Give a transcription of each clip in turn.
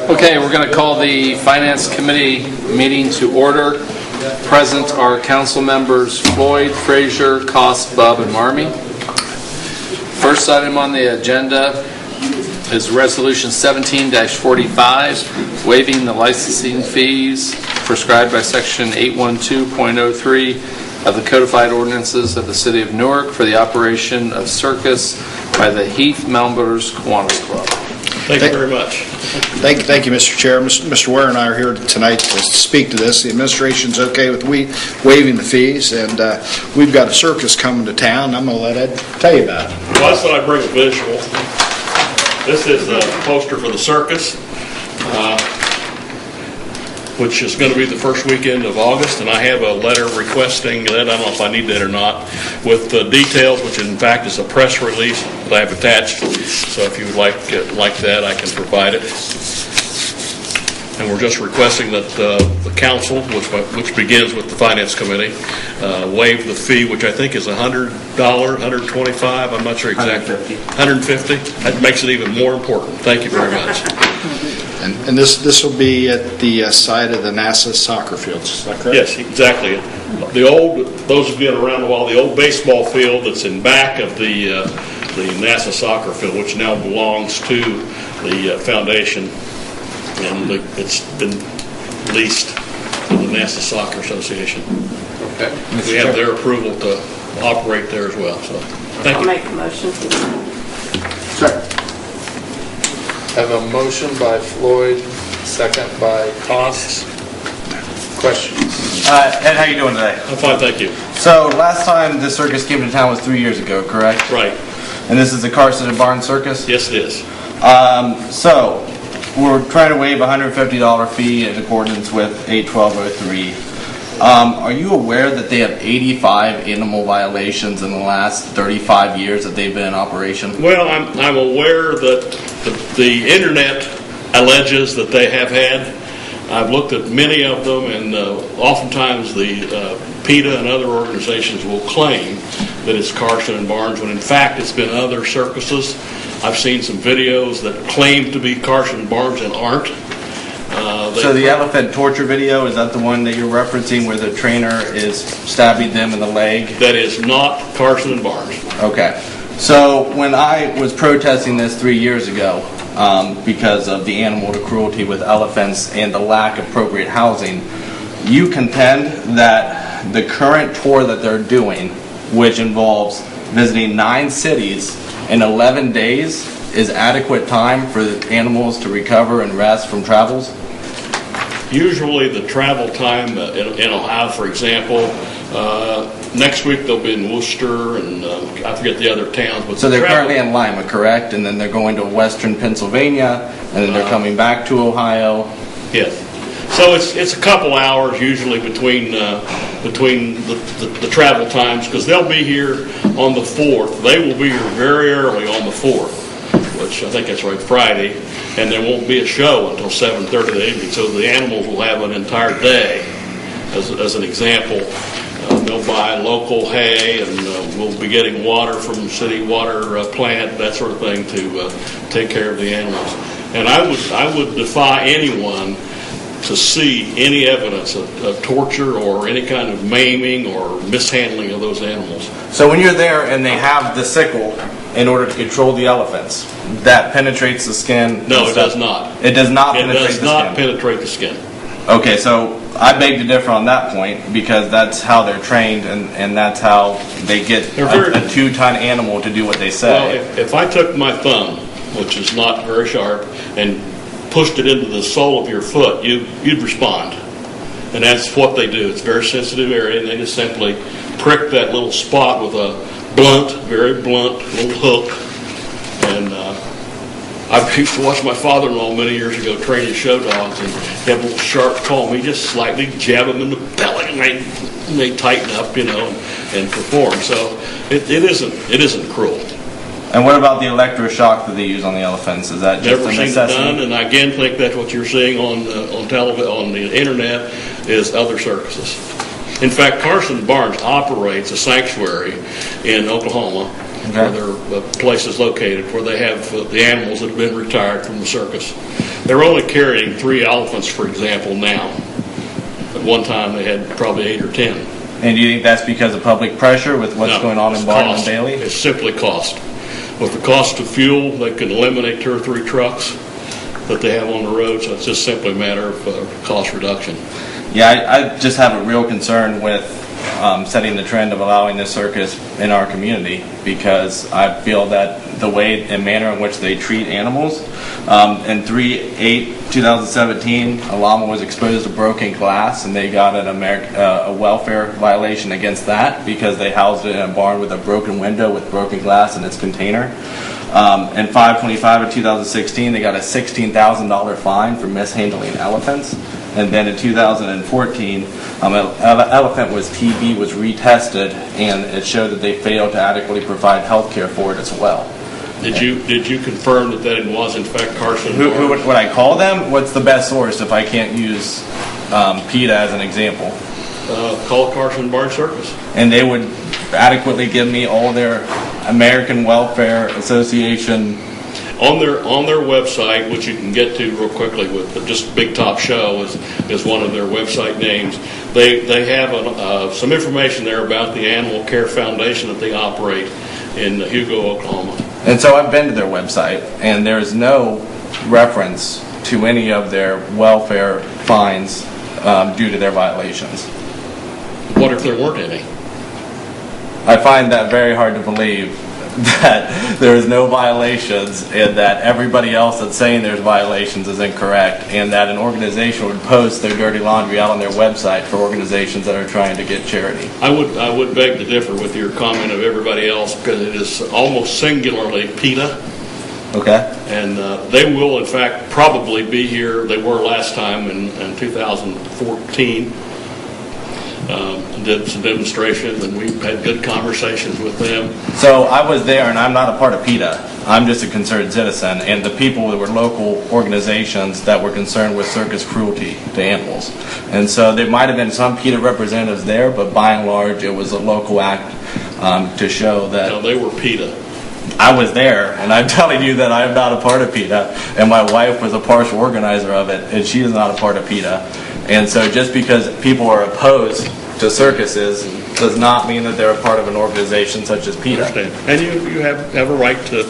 Okay, we're going to call the Finance Committee meeting to order. Present are council members Floyd, Frazier, Koss, Bub, and Marmee. First item on the agenda is Resolution 17-45, waiving the licensing fees prescribed by Section 812.03 of the Codified Ordinances of the City of Newark for the operation of circus by the Heath Members Kiwanis Club. Thank you very much. Thank you, Mr. Chair. Mr. Ware and I are here tonight to speak to this. The administration's okay with waiving the fees, and we've got a circus coming to town. I'm going to let Ed tell you about it. Well, I thought I'd bring a visual. This is a poster for the circus, which is going to be the first weekend of August, and I have a letter requesting that. I don't know if I need that or not, with the details, which in fact is a press release that I have attached. So if you would like that, I can provide it. And we're just requesting that the council, which begins with the Finance Committee, waive the fee, which I think is $100, $125. I'm not sure exactly. $150. That makes it even more important. Thank you very much. And this will be at the site of the NASA soccer fields. Is that correct? Yes, exactly. Those have been around a while. The old baseball field that's in back of the NASA soccer field, which now belongs to the foundation, and it's been leased to the NASA Soccer Association. Okay. We have their approval to operate there as well. So, thank you. I'll make a motion. Sure. Have a motion by Floyd, second by Koss. Questions? Ed, how you doing today? I'm fine, thank you. So last time this circus came to town was 3 years ago, correct? Right. And this is the Carson and Barn Circus? Yes, it is. So we're trying to waive a $150 fee in accordance with 81203. Are you aware that they have 85 animal violations in the last 35 years that they've been in operation? Well, I'm aware that the internet alleges that they have had. I've looked at many of them, and oftentimes the PETA and other organizations will claim that it's Carson and Barnes, when in fact it's been other circuses. I've seen some videos that claim to be Carson and Barnes and aren't. So the elephant torture video, is that the one that you're referencing where the trainer is stabbing them in the leg? That is not Carson and Barnes. Okay. So when I was protesting this 3 years ago, because of the animal cruelty with elephants and the lack of appropriate housing, you contend that the current tour that they're doing, which involves visiting 9 cities in 11 days, is adequate time for the animals to recover and rest from travels? Usually the travel time in Ohio, for example, next week they'll be in Worcester, and I forget the other towns. But so they're currently in Lima, correct? And then they're going to western Pennsylvania, and then they're coming back to Ohio? Yes. So it's a couple hours usually between the travel times, because they'll be here on the 4th. They will be here very early on the 4th, which I think that's right, Friday, and there won't be a show until 7:30 in the evening. So the animals will have an entire day. As an example, they'll buy local hay, and we'll be getting water from the city water plant, that sort of thing, to take care of the animals. And I would defy anyone to see any evidence of torture or any kind of maiming or mishandling of those animals. So when you're there and they have the sickle in order to control the elephants, that penetrates the skin? No, it does not. It does not penetrate the skin? It does not penetrate the skin. Okay, so I beg to differ on that point, because that's how they're trained, and that's how they get a 2-ton animal to do what they say. Well, if I took my thumb, which is not very sharp, and pushed it into the sole of your foot, you'd respond. And that's what they do. It's a very sensitive area, and they just simply prick that little spot with a very blunt little hook. And I used to watch my father-in-law many years ago training show dogs, and he had a little sharp comb. He just slightly jab them in the belly, and they tighten up, and perform. So it isn't cruel. And what about the electroshock that they use on the elephants? Is that just a necessity? Never seen it done, and I again think that's what you're seeing on television, on the internet, is other circuses. In fact, Carson Barnes operates a sanctuary in Oklahoma, where there are places located where they have the animals that have been retired from the circus. They're only carrying 3 elephants, for example, now. At one time, they had probably 8 or 10. And do you think that's because of public pressure with what's going on in it's Barton cost. and Bailey? It's simply cost. With the cost of fuel, they can eliminate 2 or 3 trucks that they have on the road, so it's just simply a matter of cost reduction. Yeah, I just have a real concern with setting the trend of allowing this circus in our community, because I feel that the way and manner in which they treat animals, in 3/8/2017, a llama was exposed to broken glass, and they got a welfare violation against that because they housed it in a barn with a broken window with broken glass in its container. In 5/25/2016, they got a $16,000 fine for mishandling elephants. And then in 2014, elephant TB was retested, and it showed that they failed to adequately provide health care for it as well. Did you confirm that it was in fact Carson? Who would I call them? What's the best source if I can't use PETA as an example? Call Carson Barn Circus. And they would adequately give me all their American Welfare Association. On their website, which you can get to real quickly with just Big Top Show is one of their website names. They have some information there about the Animal Care Foundation that they operate in Hugo, Oklahoma. And so I've been to their website, and there's no reference to any of their welfare fines due to their violations. What if there weren't any? I find that very hard to believe, that there is no violations, and that everybody else that's saying there's violations is incorrect, and that an organization would post their dirty laundry out on their website for organizations that are trying to get charity. I would beg to differ with your comment of everybody else, because it is almost singularly PETA. Okay. And they will, in fact, probably be here. They were last time in 2014. Did some demonstrations, and we've had good conversations with them. So I was there, and I'm not a part of PETA. I'm just a concerned citizen, and the people that were local organizations that were concerned with circus cruelty to animals. And so there might have been some PETA representatives there, but by and large, it was a local act to show that... No, they were PETA. I was there, and I'm telling you that I'm not a part of PETA, and my wife was a partial organizer of it, and she is not a part of PETA. And so just because people are opposed to circuses does not mean that they're a part of an organization such as PETA. And you have a right to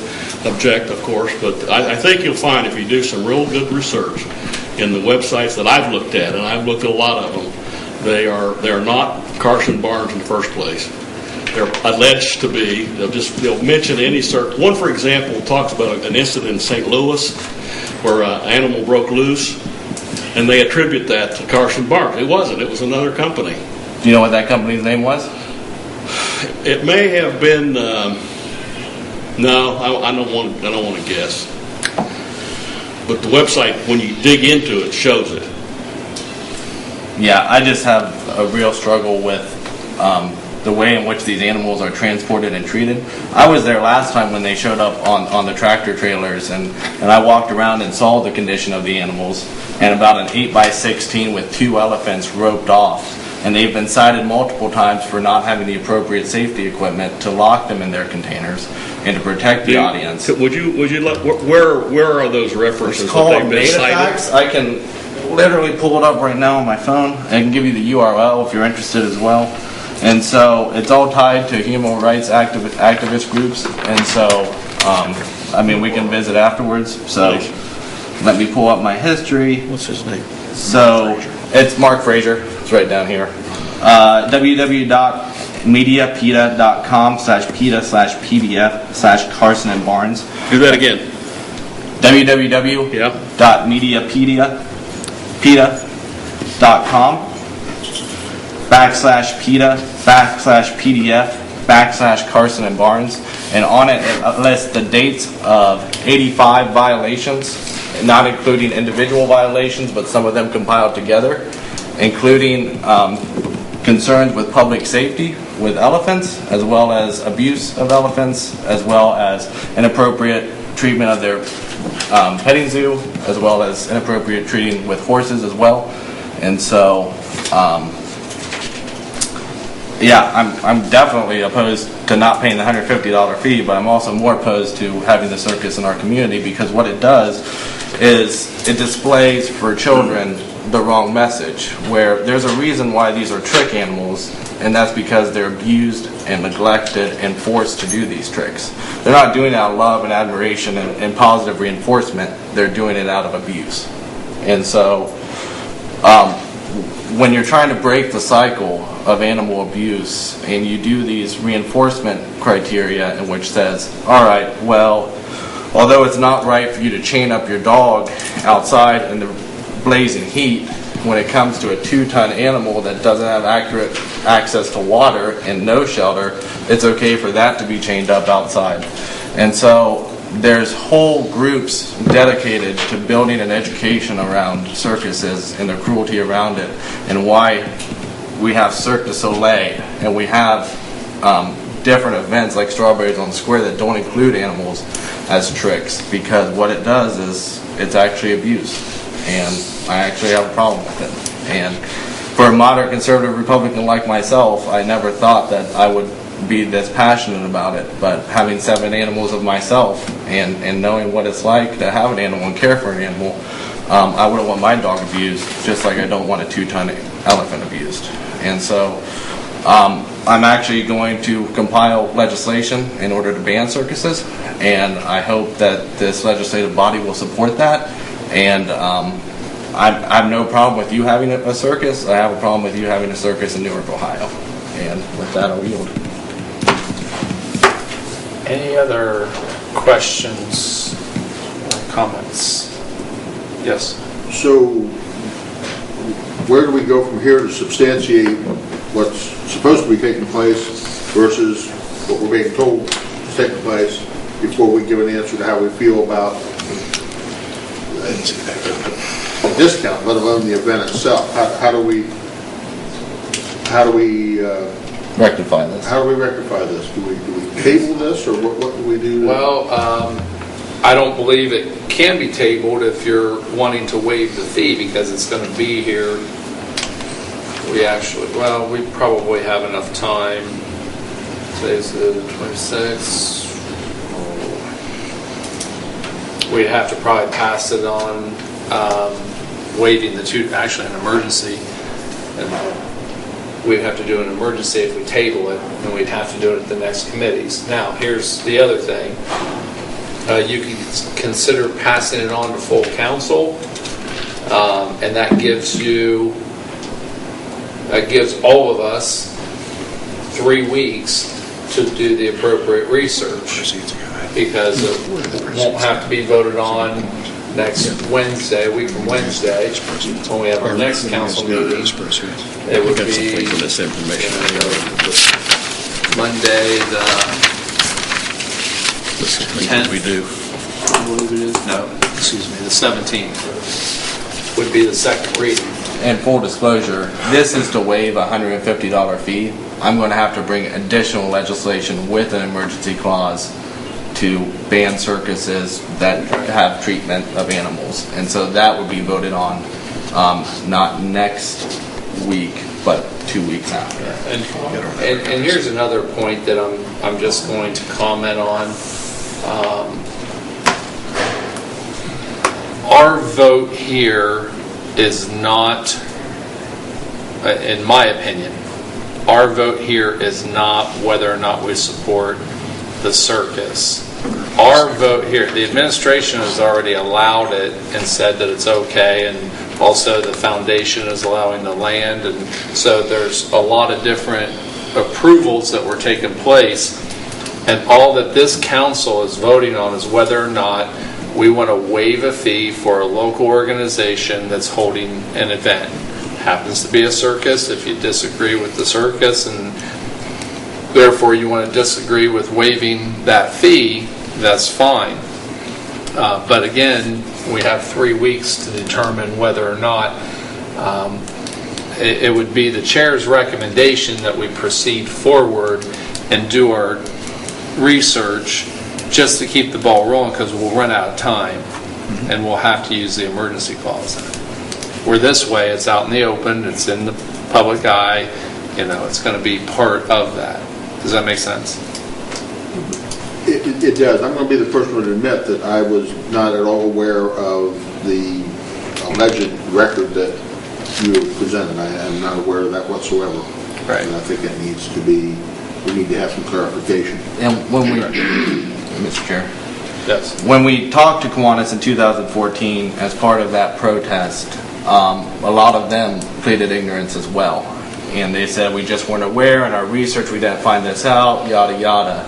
object, of course, but I think you'll find if you do some real good research in the websites that I've looked at, and I've looked at a lot of them, they're not Carson Barns in the first place. They're alleged to be. They'll mention any circus. One, for example, talks about an incident in St. Louis where an animal broke loose, and they attribute that to Carson Barnes. It wasn't. It was another company. Do you know what that company's name was? It may have been. No, I don't want to guess. But the website, when you dig into it, shows it. Yeah, I just have a real struggle with the way in which these animals are transported and treated. I was there last time when they showed up on the tractor trailers, and I walked around and saw the condition of the animals, and about an 8x16 with 2 elephants roped off. And they've been cited multiple times for not having the appropriate safety equipment to lock them in their containers and to protect the audience. Would you where are those references It's that called they've been cited? Betafacts. I can literally pull it up right now on my phone. I can give you the URL if you're interested as well. And so it's all tied to human rights activist groups. And so, we can visit afterwards. So let me pull up my history. What's his name? So it's Mark Frazier. It's right down here. www.mediapedia.com/PETA/PBF/Carson and Barnes. Do that again. www.mediapedia.com/PETA/PDF/Carson and Barnes. And on it lists the dates of 85 violations, not including individual violations, but some of them compiled together, including concerns with public safety with elephants, as well as abuse of elephants, as well as inappropriate treatment of their petting zoo, as well as inappropriate treating with horses as well. And so, I'm definitely opposed to not paying the $150 fee, but I'm also more opposed to having the circus in our community, because what it does is it displays for children the wrong message, where there's a reason why these are trick animals, and that's because they're abused and neglected and forced to do these tricks. They're not doing it out of love and admiration and positive reinforcement. They're doing it out of abuse. And so when you're trying to break the cycle of animal abuse and you do these reinforcement criteria in which says, all right, well, although it's not right for you to chain up your dog outside in the blazing heat, when it comes to a 2-ton animal that doesn't have accurate access to water and no shelter, it's okay for that to be chained up outside. And so there's whole groups dedicated to building an education around circuses and the cruelty around it, and why we have Cirque du Soleil and we have different events like Strawberries on the Square that don't include animals as tricks, because what it does is it's actually abuse, and I actually have a problem with it. And for a moderate conservative Republican like myself, I never thought that I would be this passionate about it, but having 7 animals of myself and knowing what it's like to have an animal and care for an animal, I wouldn't want my dog abused, just like I don't want a 2-ton elephant abused. And so I'm actually going to compile legislation in order to ban circuses, and I hope that this legislative body will support that. And I have no problem with you having a circus. I have a problem with you having a circus in Newark, Ohio. And with that, I'll yield. Any other questions or comments? Yes. So where do we go from here to substantiate what's supposed to be taking place versus what we're being told is taking place before we give an answer to how we feel about a discount, let alone the event itself? How do we Rectify this. How do we rectify this? Do we table this, or what do we do? Well, I don't believe it can be tabled if you're wanting to waive the fee, because it's going to be here. We probably have enough time. Today's the 26th. We'd have to probably pass it on, waiving the actually an emergency. And we'd have to do an emergency if we table it, and we'd have to do it at the next committees. Now, here's the other thing. You can consider passing it on to full council, and that gives all of us 3 weeks to do the appropriate research, because it won't have to be voted on next Wednesday, a week from Wednesday, when we have our next council meeting. It would be Monday the 10th. We do. The 17th would be the second reading. And full disclosure, this is to waive a $150 fee. I'm going to have to bring additional legislation with an emergency clause to ban circuses that have treatment of animals. And so that would be voted on not next week, but 2 weeks after. And here's another point that I'm just going to comment on. Our vote here is not, in my opinion, our vote here is not whether or not we support the circus. Our vote here, the administration has already allowed it and said that it's okay, and also the foundation is allowing the land, and so there's a lot of different approvals that were taking place, and all that this council is voting on is whether or not we want to waive a fee for a local organization that's holding an event. Happens to be a circus. If you disagree with the circus and therefore you want to disagree with waiving that fee, that's fine. But again, we have 3 weeks to determine whether or not it would be the chair's recommendation that we proceed forward and do our research just to keep the ball rolling, because we'll run out of time and we'll have to use the emergency clause in it. Where this way, it's out in the open, it's in the public eye, it's going to be part of that. Does that make sense? It does. I'm going to be the first one to admit that I was not at all aware of the alleged record that you presented. I am not aware of that whatsoever. Right. And I think that needs to be, we need to have some clarification. And when we, Mr. Chair, Yes. when we talked to Kiwanis in 2014 as part of that protest, a lot of them pleaded ignorance as well. And they said we just weren't aware in our research, we didn't find this out, yada yada.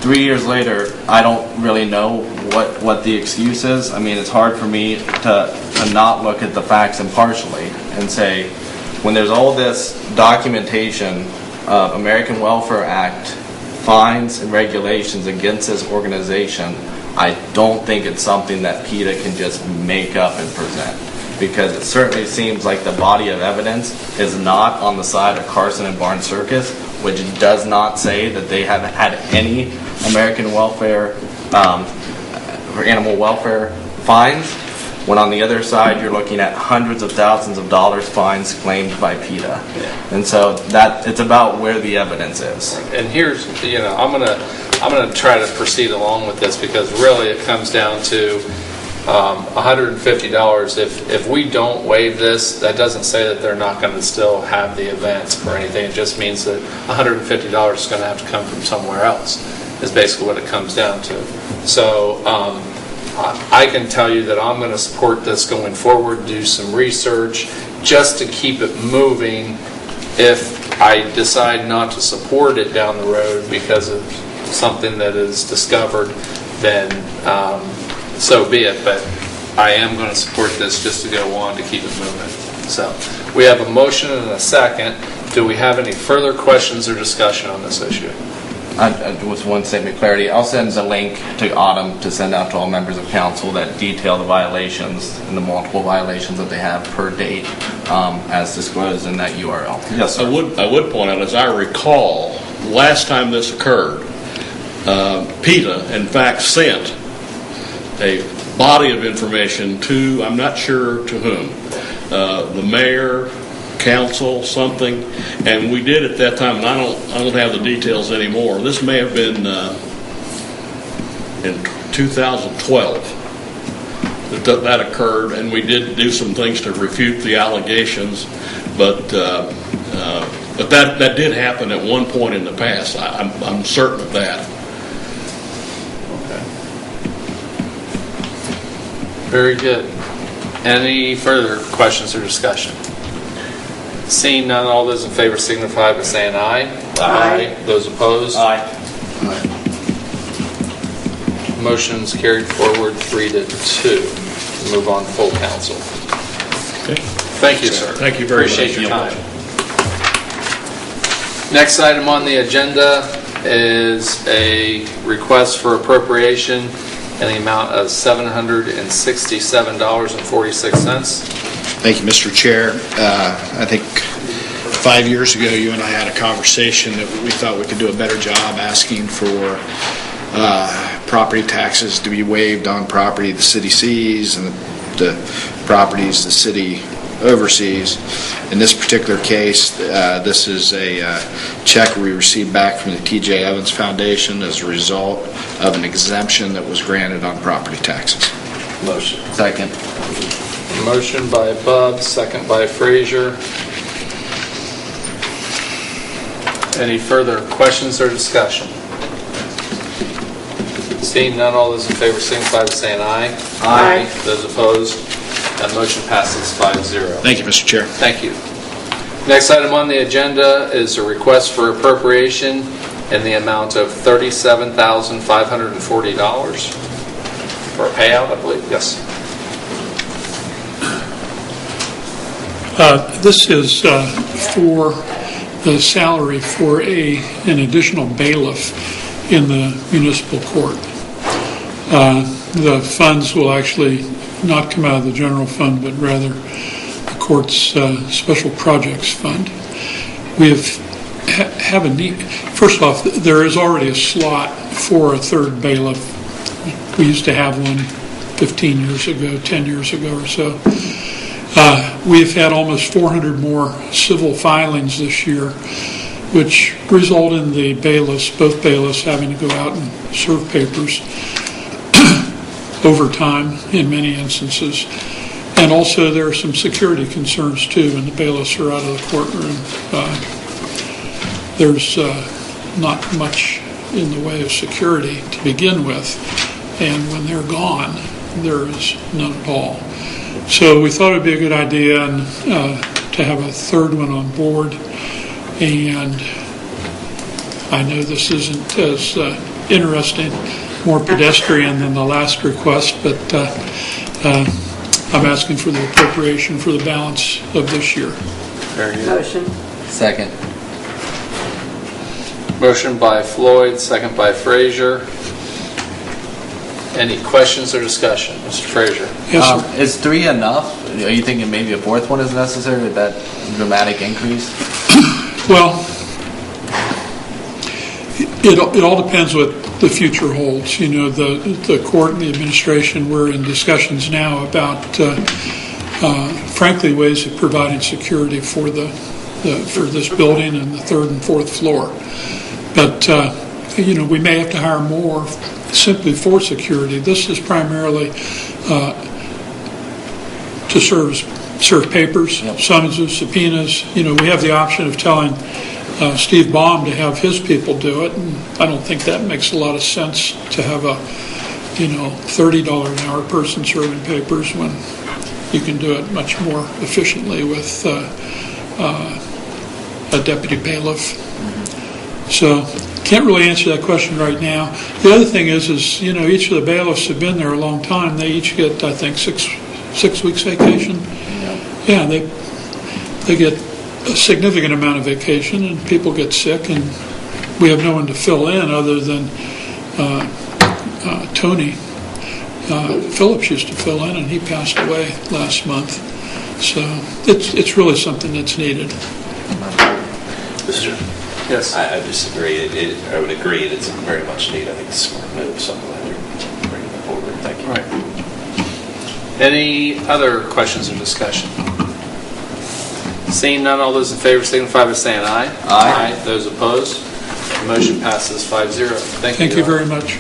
3 years later, I don't really know what the excuse is. I mean, it's hard for me to not look at the facts impartially and say, when there's all this documentation of American Welfare Act fines and regulations against this organization, I don't think it's something that PETA can just make up and present. Because it certainly seems like the body of evidence is not on the side of Carson and Barnes Circus, which does not say that they have had any American welfare or animal welfare fines, when on the other side you're looking at hundreds of thousands of dollars fines claimed by PETA. And so that it's about where the evidence is. And here's, I'm gonna try to proceed along with this, because really it comes down to $150. If we don't waive this, that doesn't say that they're not going to still have the events or anything. It just means that $150 is going to have to come from somewhere else, is basically what it comes down to. So I can tell you that I'm going to support this going forward, do some research just to keep it moving. If I decide not to support it down the road because of something that is discovered, then so be it, but I am going to support this just to go on to keep it moving. So we have a motion and a second. Do we have any further questions or discussion on this issue? With one statement of clarity, I'll send a link to Autumn to send out to all members of council that detail the violations and the multiple violations that they have per date as disclosed in that URL. Yes, sir. I would point out, as I recall, last time this occurred, PETA, in fact, sent a body of information to, I'm not sure to whom, the mayor, council, something, and we did at that time, and I don't have the details anymore. This may have been in 2012 that occurred, and we did do some things to refute the allegations, but that did happen at one point in the past. I'm certain of that. Very good. Any further questions or discussion? Seeing none, all those in favor signify by saying aye. Aye. Those opposed? Aye. Motion's carried forward 3-2. Move on to full council. Okay. Thank you, sir. Thank you very much. Appreciate your time. Next item on the agenda is a request for appropriation in the amount of $767.46. Thank you, Mr. Chair. I think 5 years ago, you and I had a conversation that we thought we could do a better job asking for property taxes to be waived on property the city sees and the properties the city oversees. In this particular case, this is a check we received back from the T.J. Evans Foundation as a result of an exemption that was granted on property taxes. Motion. Second. Motion by Bub, second by Frazier. Any further questions or discussion? Seeing none, all those in favor signify by saying aye. Aye. Those opposed? That motion passes 5-0. Thank you, Mr. Chair. Thank you. Next item on the agenda is a request for appropriation in the amount of $37,540 for a payout, I believe. Yes. This is for the salary for an additional bailiff in the municipal court. The funds will actually not come out of the general fund, but rather the court's special projects fund. We have a need. First off, there is already a slot for a third bailiff. We used to have one 15 years ago, 10 years ago or so. We've had almost 400 more civil filings this year which result in the bailiffs, both bailiffs having to go out and serve papers overtime in many instances. And also there are some security concerns too when the bailiffs are out of the courtroom. There's not much in the way of security to begin with, and when they're gone, there is none at all. So we thought it would be a good idea to have a third one on board, and I know this isn't as interesting, more pedestrian than the last request, but I'm asking for the appropriation for the balance of this year. Very good. Motion. Second. Motion by Floyd, second by Frazier. Any questions or discussion? Mr. Frazier? Yes, sir. Is 3 enough? Are you thinking maybe a 4th one is necessary with that dramatic increase? Well, it all depends what the future holds. You know, the court and the administration, we're in discussions now about, frankly, ways of providing security for for this building and the 3rd and 4th floor. But, you know, we may have to hire more simply for security. This is primarily to serve papers, Yep. summonses, subpoenas. You know, we have the option of telling Steve Baum to have his people do it, and I don't think that makes a lot of sense to have a, you know, $30 an hour person serving papers when you can do it much more efficiently with a deputy bailiff. So can't really answer that question right now. The other thing is you know, each of the bailiffs have been there a long time. They each get, I think, six weeks vacation. Yeah, they get a significant amount of vacation, and people get sick, and we have no one to fill in other than Tony Phillips used to fill in, and he passed away last month. So it's really something that's needed. Mr. Yes. I disagree. I would agree it's very much needed. I think it's a smart move, so I'm glad you're bringing it forward. Thank you. Right. Any other questions or discussion? Seeing none, all those in favor signify by saying aye. Aye. Those opposed? The motion passes 5-0. Thank you very much.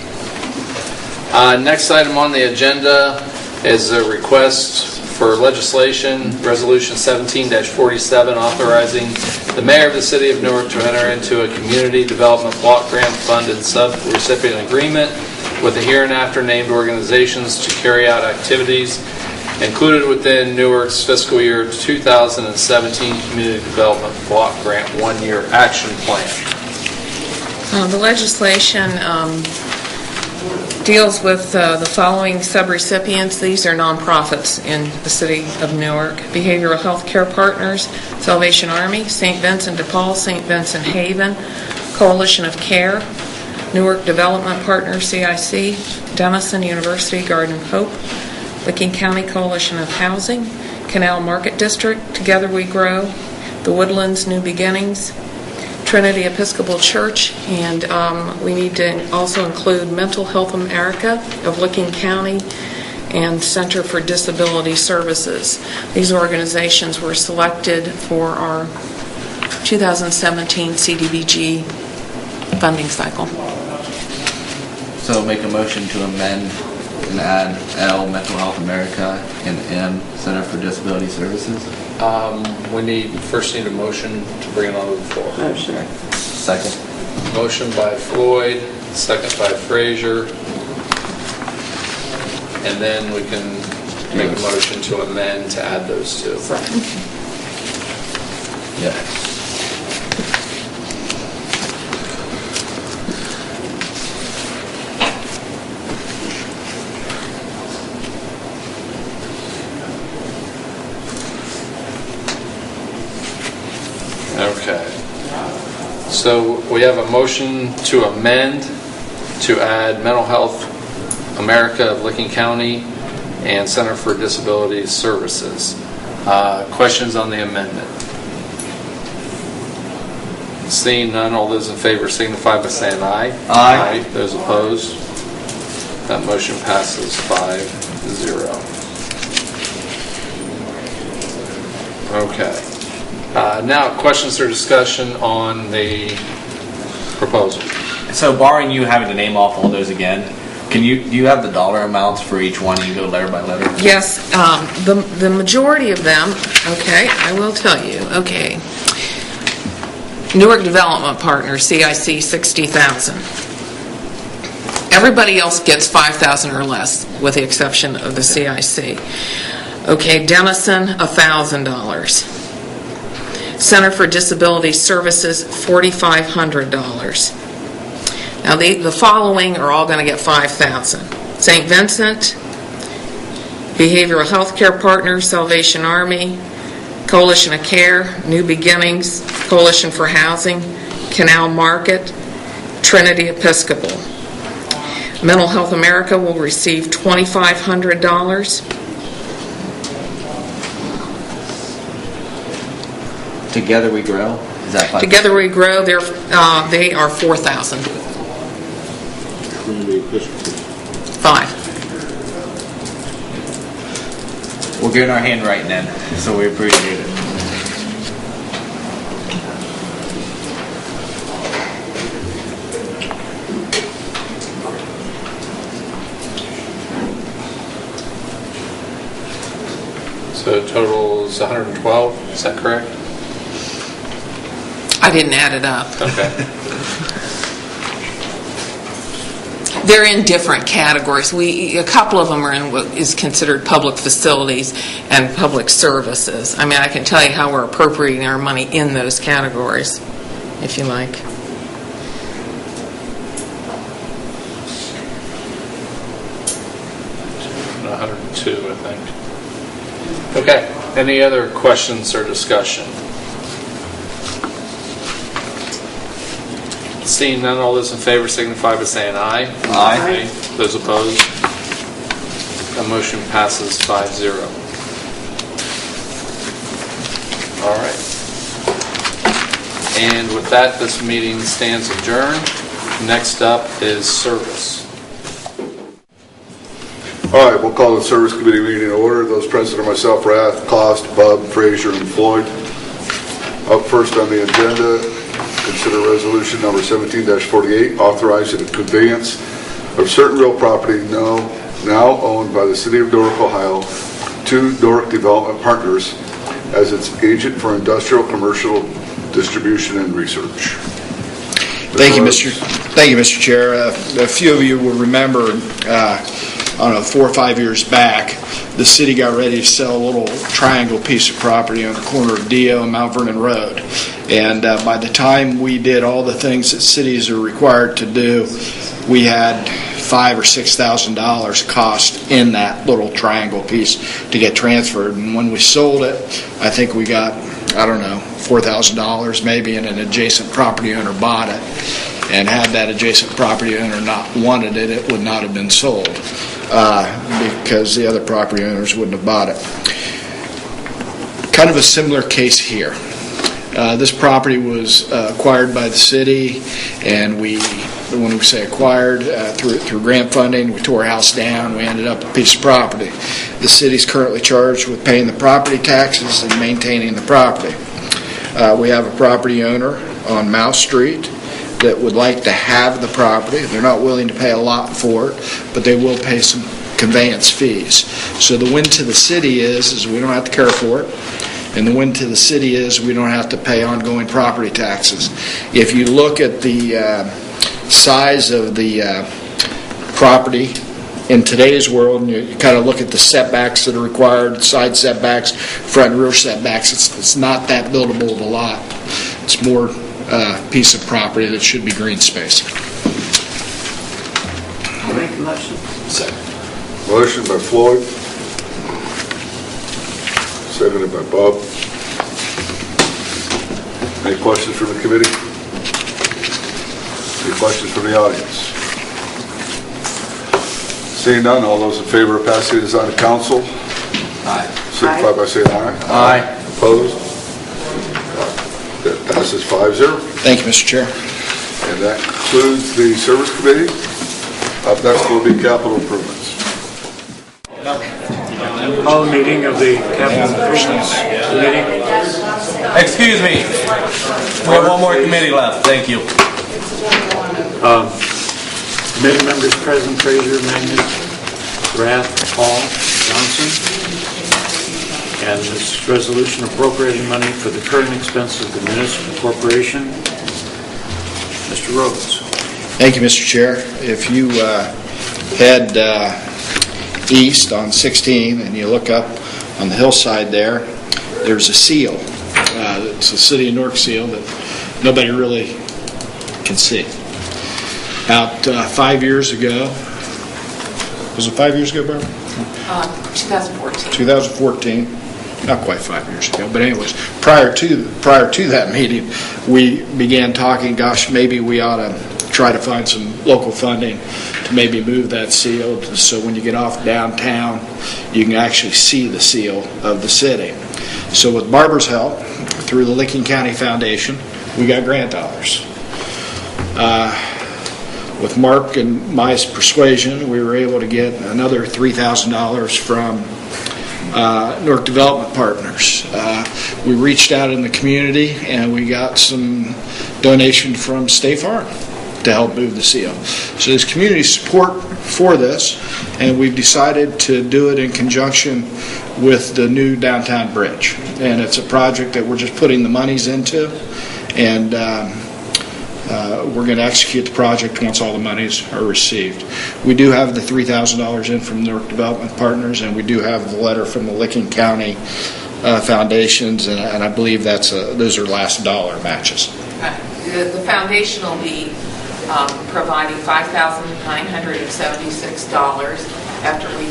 Next item on the agenda is a request for legislation, Resolution 17-47, authorizing the mayor of the city of Newark to enter into a community development block grant funded sub-recipient agreement with the hereinafter named organizations to carry out activities included within Newark's fiscal year 2017 Community Development Block Grant 1-year action plan. The legislation deals with the following subrecipients. These are nonprofits in the city of Newark: Behavioral Health Care Partners, Salvation Army, St. Vincent de Paul, St. Vincent Haven, Coalition of Care, Newark Development Partners, CIC, Denison University Garden of Hope, Licking County Coalition of Housing, Canal Market District, Together We Grow, The Woodlands New Beginnings, Trinity Episcopal Church, and we need to also include Mental Health America of Licking County and Center for Disability Services. These organizations were selected for our 2017 CDBG funding cycle. So make a motion to amend and add L, Mental Health America, and M, Center for Disability Services. We first need a motion to bring it onto the floor. Motion. Second. Motion by Floyd, second by Frazier, and then we can make a motion to amend to add those two. Yeah. Okay. So we have a motion to amend to add Mental Health America of Licking County and Center for Disability Services. Questions on the amendment? Seeing none, all those in favor signify by saying aye. Aye. Those opposed? That motion passes 5-0. Okay. Now, questions or discussion on the proposal? So barring you having to name off all those again, do you have the dollar amounts for each one? You can go letter by letter. Yes, the majority of them, okay, I will tell you, okay. Newark Development Partners, CIC, 60,000. Everybody else gets 5,000 or less, with the exception of the CIC. Okay, Denison, $1,000. Center for Disability Services, $4,500. Now, the following are all going to get 5,000. St. Vincent, Behavioral Health Care Partners, Salvation Army, Coalition of Care, New Beginnings, Coalition for Housing, Canal Market, Trinity Episcopal. Mental Health America will receive $2,500. Together We Grow? Is that 5? Together We Grow, they are 4,000. Trinity Episcopal. 5. We're getting our handwriting in, so we appreciate it. So total is 112, is that correct? I didn't add it up. Okay. They're in different categories. A couple of them are in what is considered public facilities and public services. I mean, I can tell you how we're appropriating our money in those categories, if you like. $102, I think. Okay. Any other questions or discussion? Seeing none, all those in favor signify by saying aye. Aye. Those opposed? The motion passes 5-0. All right. And with that, this meeting stands adjourned. Next up is service. All right, we'll call the Service Committee meeting to order. Those present are myself, Rath, Cost, Bub, Frazier, and Floyd. Up first on the agenda, consider resolution number 17-48, authorizing the conveyance of certain real property now owned by the City of Newark, Ohio, to Newark Development Partners as its agent for industrial, commercial, distribution, and research. Thank you, Mr. Chair. A few of you will remember, I don't know, 4 or 5 years back, the city got ready to sell a little triangle piece of property on the corner of Dio and Mount Vernon Road. And by the time we did all the things that cities are required to do, we had $5,000 or $6,000 cost in that little triangle piece to get transferred. And when we sold it, I think we got, I don't know, $4,000 maybe, and an adjacent property owner bought it. And had that adjacent property owner not wanted it, it would not have been sold because the other property owners wouldn't have bought it. Kind of a similar case here. This property was acquired by the city, and when we say acquired, through grant funding, we tore a house down, we ended up with a piece of property. The city's currently charged with paying the property taxes and maintaining the property. We have a property owner on Mouse Street that would like to have the property. They're not willing to pay a lot for it, but they will pay some conveyance fees. So the win to the city is we don't have to care for it, and the win to the city is we don't have to pay ongoing property taxes. If you look at the size of the property in today's world, and you kind of look at the setbacks that are required, side setbacks, front and rear setbacks, it's not that buildable of a lot. It's more piece of property that should be green space. I'll make a motion. Second. Motion by Floyd, seconded by Bob. Any questions from the committee? Any questions from the audience? Seeing none, all those in favor of passing this on to council? Aye. Signify by saying aye. Aye. Opposed? That passes 5-0. Thank you, Mr. Chair. And that concludes the service committee. Up next will be capital improvements. Call the meeting of the Capital Improvements Committee. Excuse me. We have one more committee left. Thank you. Committee members present: Frazier, Magnus, Rath, Paul, Johnson. And this resolution appropriating money for the current expenses of the municipal corporation. Mr. Rhodes. Thank you, Mr. Chair. If you head east on 16 and you look up on the hillside there's a seal. It's a City of Newark seal that nobody really can see. About 5 years ago, was it 5 years ago, Barbara? 2014. 2014. Not quite 5 years ago, but anyways, prior to that meeting, we began talking, gosh, maybe we ought to try to find some local funding to maybe move that seal so when you get off downtown, you can actually see the seal of the city. So with Barbara's help, through the Licking County Foundation, we got grant dollars. With Mark and my persuasion, we were able to get another $3,000 from Newark Development Partners. We reached out in the community and we got some donation from State Farm to help move the seal. So there's community support for this, and we've decided to do it in conjunction with the new downtown bridge. And it's a project that we're just putting the monies into, and we're going to execute the project once all the monies are received. We do have the $3,000 in from Newark Development Partners, and we do have the letter from the Licking County Foundations, and I believe those are last dollar matches. The foundation will be providing $5,976 after we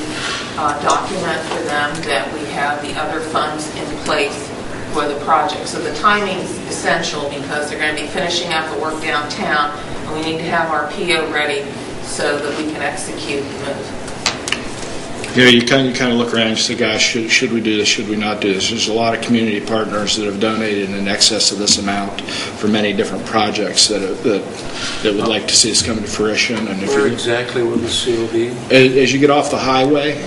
document for them that we have the other funds in place for the project. So the timing is essential because they're going to be finishing up the work downtown, and we need to have our PO ready so that we can execute the move. You know, you kind of look around and say, gosh, should we do this, should we not do this? There's a lot of community partners that have donated in excess of this amount for many different projects that would like to see us come to fruition. And Where exactly will the seal be? As you get off the highway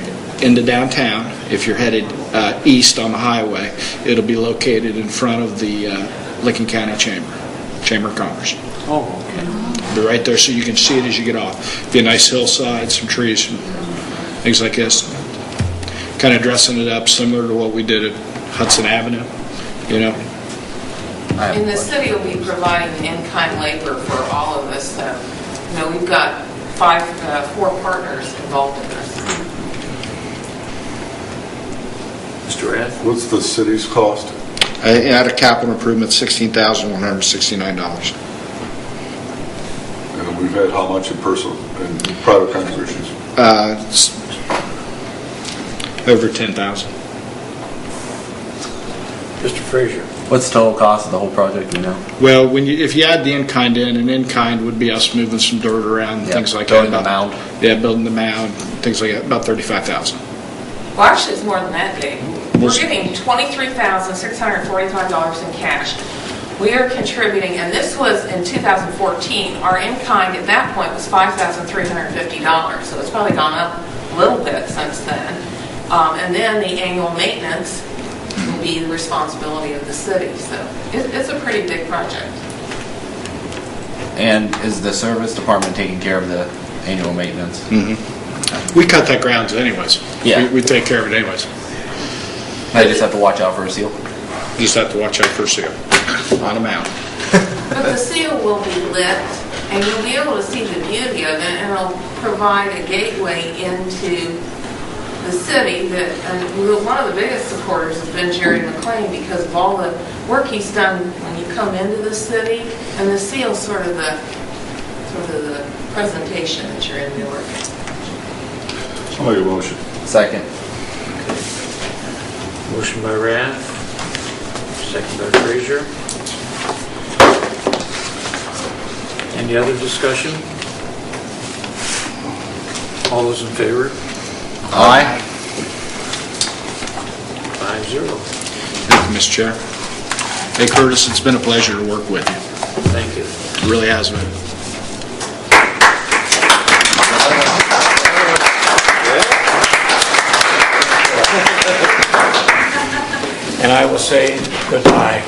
into downtown, if you're headed east on the highway, it'll be located in front of the Licking County Chamber of Commerce. Oh, okay. It'll be right there so you can see it as you get off. Be a nice hillside, some trees, things like this. Kind of dressing it up similar to what we did at Hudson Avenue, you know. And the city will be providing in-kind labor for all of this. So, you know, we've got 4 partners involved in this. Mr. Rath? What's the city's cost? At a capital improvement, $16,169. And we've had how much in personal and private contributions? It's over 10,000. Mr. Frazier? What's the total cost of the whole project, do you know? Well, if you add the in-kind in, and in-kind would be us moving some dirt around, things like building that. the mound. Yeah, building the mound, things like that, about $35,000. Well, actually, it's more than that, Dave. We're getting $23,645 in cash. We are contributing, and this was in 2014. Our in-kind at that point was $5,350, so it's probably gone up a little bit since then. And then the annual maintenance will be the responsibility of the city. So it's a pretty big project. And is the service department taking care of the annual maintenance? Mm-hmm. We cut that grounds anyways. Yeah. We take care of it anyways. I just have to watch out for a seal. You just have to watch out for a seal on a mound. But the seal will be lit, and you'll be able to see the beauty of it, and it'll provide a gateway into the city. And one of the biggest supporters has been Jerry McLean because of all the work he's done when you come into the city, and the seal's sort of the presentation that you're in Newark. I'll make a motion. Second. Motion by Rath, second by Frazier. Any other discussion? All those in favor? Aye. 5-0. Thank you, Mr. Chair. Hey, Curtis, it's been a pleasure to work with you. Thank you. It really has been. And I will say goodbye.